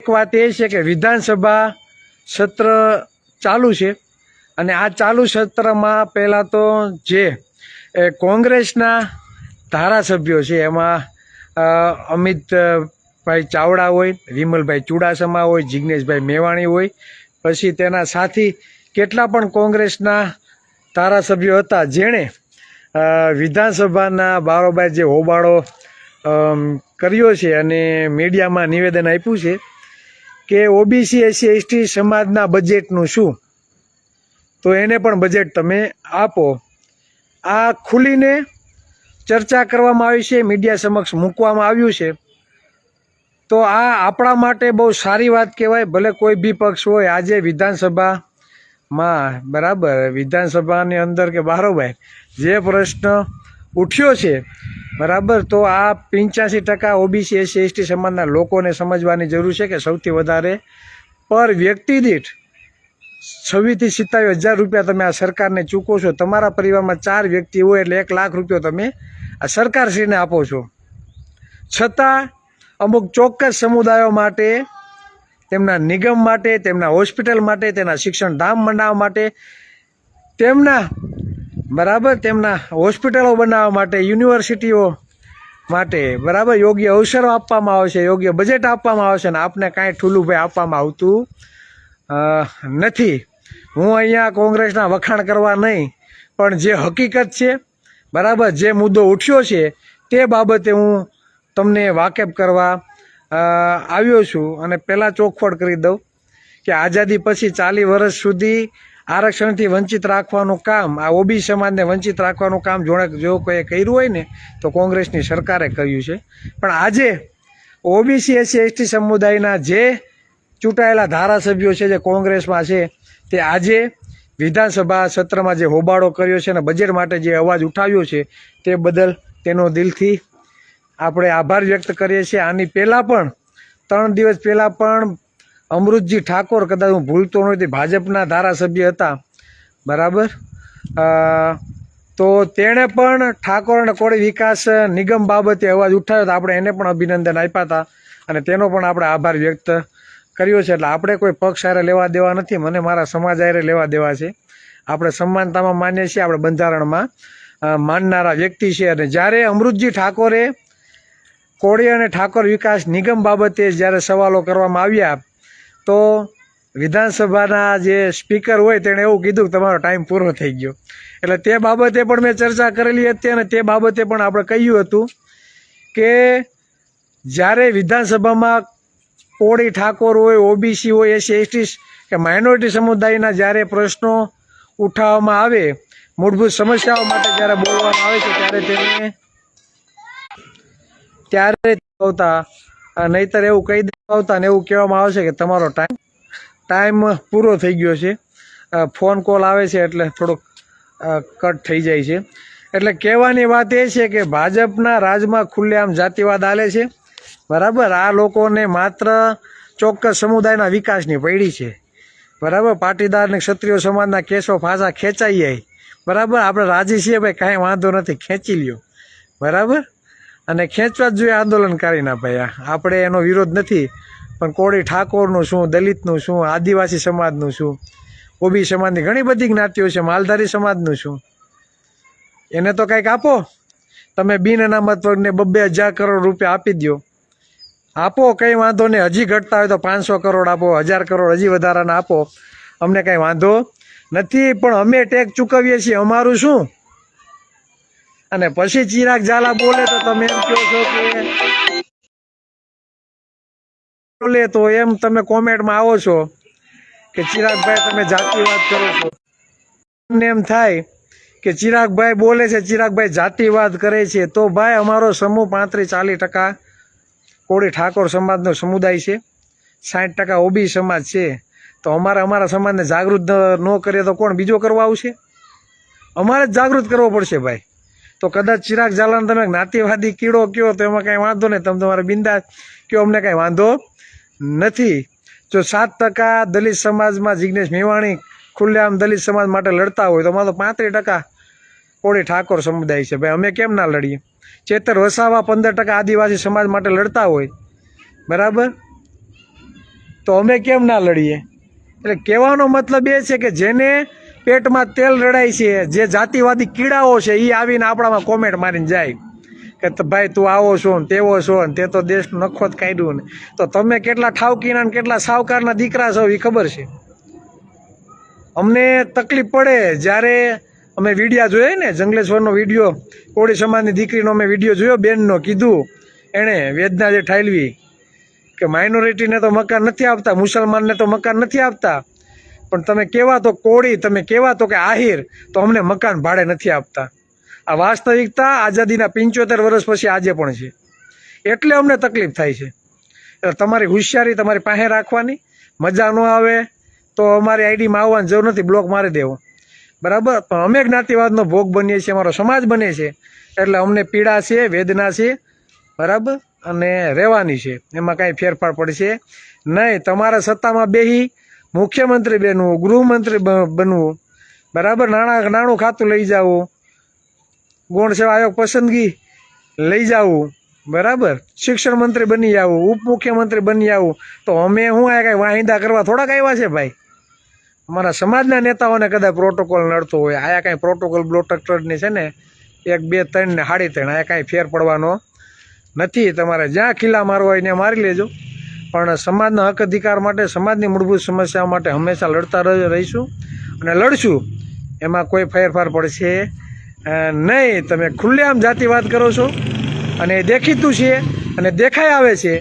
એક વાત એ છે કે વિધાનસભા સત્ર ચાલુ છે અને આ ચાલુ સત્રમાં પહેલાં તો જે કોંગ્રેસના ધારાસભ્યો છે એમાં અમિતભાઈ ચાવડા હોય, વિમલભાઈ ચુડાસમા હોય, જિગ્નેશભાઈ મેવાણી હોય, પછી તેના સાથી કેટલા પણ કોંગ્રેસના ધારાસભ્યો હતા જેણે વિધાનસભાના બારોબાર જે હોબાળો કર્યો છે અને મીડિયામાં નિવેદન આપ્યું છે કે ઓબીસી એસસી એસટી સમાજના બજેટનું શું, તો એને પણ બજેટ તમે આપો. આ ખુલીને ચર્ચા કરવામાં આવી છે, મીડિયા સમક્ષ મૂકવામાં આવ્યું છે. તો આ આપણા માટે બહુ સારી વાત કહેવાય. ભલે કોઈ બી પક્ષ હોય, આજે વિધાનસભામાં બરાબર વિધાનસભાની અંદર કે બારોબાર જે પ્રશ્ન ઉઠ્યો છે બરાબર, તો આ 85% ઓબીસી એસસી એસટી સમાજના લોકોને સમજવાની જરૂર છે કે સૌથી વધારે પર વ્યક્તિ દીઠ 26,000 થી 27,000 રૂપિયા તમે આ સરકારને ચૂકો છો. તમારા પરિવારમાં 4 વ્યક્તિ હોય એટલે 1 લાખ રૂપિયા તમે આ સરકારશ્રીને આપો છો. છતાં અમુક ચોક્કસ સમુદાયો માટે, તેમના નિગમ માટે, તેમના હોસ્પિટલ માટે, તેના શિક્ષણ ધામ બનાવવા માટે, તેમના બરાબર તેમના હોસ્પિટલો બનાવવા માટે, યુનિવર્સિટીઓ માટે બરાબર યોગ્ય અવસરો આપવામાં આવે છે, યોગ્ય બજેટ આપવામાં આવે છે અને આપને કાંઈ ઠૂલું ભાઈ આપવામાં આવતું નથી. હું અહીંયા કોંગ્રેસના વખાણ કરવા નહીં, પણ જે હકીકત છે બરાબર, જે મુદ્દો ઉઠ્યો છે તે બાબતે હું તમને વાકેફ કરવા આવ્યો છું. અને પહેલાં ચોખવટ કરી દઉં કે આઝાદી પછી 40 વર્ષ સુધી આરક્ષણથી વંચિત રાખવાનું કામ, આ ઓબીસી સમાજને વંચિત રાખવાનું કામ જો કોઈ કર્યું હોય ને તો કોંગ્રેસની સરકારે કર્યું છે. પણ આજે ઓબીસી એસસી એસટી સમુદાયના જે ચૂંટાયેલા ધારાસભ્યો છે, જે કોંગ્રેસમાં છે, તે આજે વિધાનસભા સત્રમાં જે હોબાળો કર્યો છે અને બજેટ માટે જે અવાજ ઉઠાવ્યો છે તે બદલ તેનો દિલથી આપણે આભાર વ્યક્ત કરીએ છીએ. આની પહેલાં પણ 3 દિવસ પહેલાં પણ અમૃતજી ઠાકોર, કદાચ હું ભૂલતો નથી, ભાજપના ધારાસભ્ય હતા બરાબર, તો તેણે પણ ઠાકોર અને કોળી વિકાસ નિગમ બાબતે અવાજ ઉઠાવ્યો હતો. આપણે એને પણ અભિનંદન આપ્યા હતા અને તેનો પણ આપણે આભાર વ્યક્ત કર્યો છે. એટલે આપણે કોઈ પક્ષ હારે લેવા દેવા નથી, મને મારા સમાજ હારે લેવા દેવા છે. આપણે સમાનતામાં માનીએ છીએ, આપણે બંધારણમાં માનનારા વ્યક્તિ છે. અને જ્યારે અમૃતજી ઠાકોરે કોળી અને ઠાકોર વિકાસ નિગમ બાબતે જ્યારે સવાલો કરવામાં આવ્યા તો વિધાનસભાના જે સ્પીકર હોય તેણે એવું કીધું કે તમારો ટાઈમ પૂરો થઈ ગયો. એટલે તે બાબતે પણ મેં ચર્ચા કરેલી હતી અને તે બાબતે પણ આપણે કહ્યું હતું કે જ્યારે વિધાનસભામાં કોળી ઠાકોર હોય, ઓબીસી હોય, એસસી એસટી કે માઇનોરિટી સમુદાયના જ્યારે પ્રશ્નો ઉઠાવવામાં આવે, મૂળભૂત સમસ્યાઓ માટે જ્યારે બોલવામાં આવે છે ત્યારે આવતા, નહીતર એવું કહી દેતા અને એવું કહેવામાં આવે છે કે તમારો ટાઈમ પૂરો થઈ ગયો છે. ફોન કોલ આવે છે એટલે થોડોક કટ થઈ જાય છે. એટલે કહેવાની વાત એ છે કે ભાજપના રાજમાં ખુલ્લેઆમ જાતિવાદ હાલે છે બરાબર. આ લોકોને માત્ર ચોક્કસ સમુદાયના વિકાસની પડી છે બરાબર. પાટીદાર અને ક્ષત્રિય સમાજના કેસો પાછા ખેંચાઈ જાય બરાબર. આપણે રાજી છીએ ભાઈ, કાંઈ વાંધો નથી, ખેંચી લ્યો બરાબર. અને ખેંચવા જ જોઈએ આંદોલનકારીના ભાઈ, આપણે એનો વિરોધ નથી. પણ કોળી ઠાકોરનું શું, દલિતનું શું, આદિવાસી સમાજનું શું, ઓબીસી સમાજની ઘણી બધી જ્ઞાતિઓ છે, માલધારી સમાજનું શું, એને તો કંઈક આપો. તમે બિન અનામત વર્ગને 2,000 કરોડ રૂપિયા આપી દો, આપો, કંઈ વાંધો નહીં. હજી ઘટતા હોય તો 500 કરોડ આપો, 1000 કરોડ હજી વધારાના આપો, અમને કંઈ વાંધો નથી. પણ અમે ટેક્સ ચૂકવીએ છીએ, અમારું શું? અને પછી ચિરાગ ઝાલા બોલે તો તમે એમ કહો છો કે બોલે તો એમ તમે કોમેન્ટમાં આવો છો કે ચિરાગભાઈ તમે જાતિવાદ કરો છો. તમને એમ થાય કે ચિરાગભાઈ બોલે છે, ચિરાગભાઈ જાતિવાદ કરે છે, તો ભાઈ અમારો સમૂહ 35-40% કોળી ઠાકોર સમાજનો સમુદાય છે, 60% ઓબીસી સમાજ છે. તો અમારા સમાજને જાગૃત ન કરીએ તો કોણ બીજો કરવા આવશે? અમારે જ જાગૃત કરવો પડશે ભાઈ. તો કદાચ ચિરાગ ઝાલાને તમે જ્ઞાતિવાદી કીડો કહો તો એમાં કાંઈ વાંધો નહીં, તમે તમારે બિંદાસ કહો, અમને કાંઈ વાંધો નથી. જો 7% દલિત સમાજમાં જિગ્નેશ મેવાણી ખુલ્લેઆમ દલિત સમાજ માટે લડતા હોય તો અમારે તો 35% કોળી ઠાકોર સમુદાય છે ભાઈ, અમે કેમ ના લડીએ? ચેતર વસાવા 15% આદિવાસી સમાજ માટે લડતા હોય બરાબર, તો અમે કેમ ના લડીએ? એટલે કહેવાનો મતલબ એ છે કે જેને પેટમાં તેલ રડાય છે, જે જાતિવાદી કીડાઓ છે, એ આવીને આપણામાં કોમેન્ટ મારીને જાય કે ભાઈ તું આવો છો ને તેવો છો ને તે તો દેશનું નખોત કાઢ્યું ને. તો તમે કેટલા ઠાવકીના ને કેટલા સાવકારના દીકરા છો એ ખબર છે. અમને તકલીફ પડે જ્યારે અમે વિડીયા જોઈએ ને, જંગલેશ્વરનો વિડીયો, કોળી સમાજની દીકરીનો અમે વિડીયો જોયો, બેનનો કીધું એણે, વેદના જે ઠાલવી કે માઇનોરિટીને તો મકાન નથી આપતા, મુસલમાનને તો મકાન નથી આપતા, પણ તમે કહેવા તો કોળી, તમે કહેવા તો કે આહિર, તો અમને મકાન ભાડે નથી આપતા. આ વાસ્તવિકતા આઝાદીના 75 વર્ષ પછી આજે પણ છે. એટલે અમને તકલીફ થાય છે. એટલે તમારી હોશિયારી તમારી પાસે રાખવાની. મજા ન આવે તો અમારી આઈડીમાં આવવાની જરૂર નથી, બ્લોક મારી દેવો, બરાબર. પણ અમે જ્ઞાતિવાદનો ભોગ બનીએ છીએ, અમારો સમાજ બને છે, એટલે અમને પીડા છે, વેદના છે, બરાબર, અને રહેવાની છે. એમાં કાંઈ ફેરફાર પડશે નહીં. તમારા સત્તામાં બેહી મુખ્યમંત્રી બનવું, ગૃહમંત્રી બનવું, બરાબર, નાણું ખાતું લઈ જવું, ગૌણ સેવા આયોગ પસંદગી લઈ જવું, બરાબર, શિક્ષણ મંત્રી બની જવું, ઉપમુખ્યમંત્રી બની જવું, તો અમે શું આ કાંઈ વાહિંદા કરવા થોડાક આવ્યા છે ભાઈ? અમારા સમાજના નેતાઓને કદાચ પ્રોટોકોલ નડતો હોય, આયા કાંઈ પ્રોટોકોલ બ્લોટકટરની છે ને 1, 2, 3 ને 3.5, આયા કાંઈ ફેર પડવાનો નથી. તમારે જ્યાં ખીલા મારવા હોય ત્યાં મારી લેજો, પણ સમાજના હક અધિકાર માટે, સમાજની મૂળભૂત સમસ્યાઓ માટે હંમેશા લડતા રહીશું અને લડશું. એમાં કોઈ ફેરફાર પડશે નહીં. તમે ખુલ્લેઆમ જાતિવાદ કરો છો અને એ દેખીતું છે અને દેખાઈ આવે છે,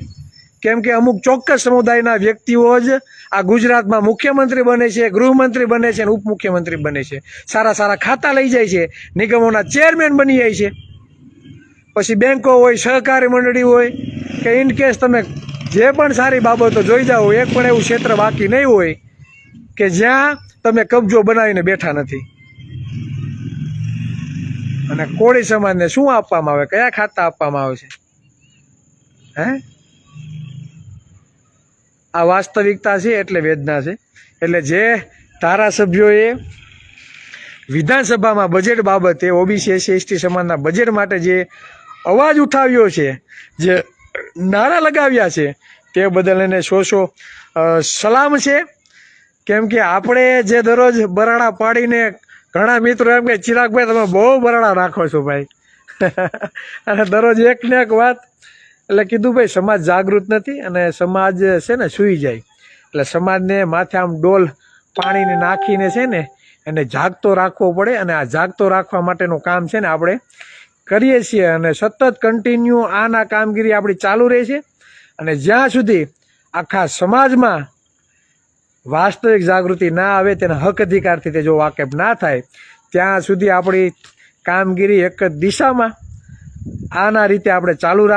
કેમ કે અમુક ચોક્કસ સમુદાયના વ્યક્તિઓ જ આ ગુજરાતમાં મુખ્યમંત્રી બને છે, ગૃહમંત્રી બને છે અને ઉપમુખ્યમંત્રી બને છે, સારા સારા ખાતા લઈ જાય છે, નિગમોના ચેરમેન બની જાય છે. પછી બેંકો હોય, સહકારી મંડળી હોય, કે ઇન કેસ તમે જે પણ સારી બાબતો જોઈ જાઓ, એક પણ એવું ક્ષેત્ર બાકી નહીં હોય કે જ્યાં તમે કબજો બનાવીને બેઠા નથી. અને કોળી સમાજને શું આપવામાં આવે, કયા ખાતા આપવામાં આવે છે? હે, આ વાસ્તવિકતા છે, એટલે વેદના છે. એટલે જે ધારાસભ્યોએ વિધાનસભામાં બજેટ બાબતે ઓબીસી SC ST સમાજના બજેટ માટે જે અવાજ ઉઠાવ્યો છે, જે નારા લગાવ્યા છે, તે બદલ એને સો સલામ છે. કેમ કે આપણે જે દરરોજ બરાડા પાડીને, ઘણા મિત્રો એમ કે ચિરાગભાઈ તમે બહુ બરાડા નાખો છો ભાઈ અને દરરોજ એક ને એક વાત. એટલે કીધું ભાઈ સમાજ જાગૃત નથી અને સમાજ છે ને સૂઈ જાય. એટલે સમાજને માથે આમ ડોલ પાણીને નાખીને છે ને એને જાગતો રાખવો પડે, અને આ જાગતો રાખવા માટેનું કામ છે ને આપણે કરીએ છીએ, અને સતત કન્ટિન્યુ આના કામગીરી આપણી ચાલુ રહે છે. અને જ્યાં સુધી આખા સમાજમાં વાસ્તવિક જાગૃતિ ના આવે, તેના હક અધિકારથી તે જો વાકેફ ના થાય, ત્યાં સુધી આપણી કામગીરી એક જ દિશામાં આના રીતે આપણે ચાલુ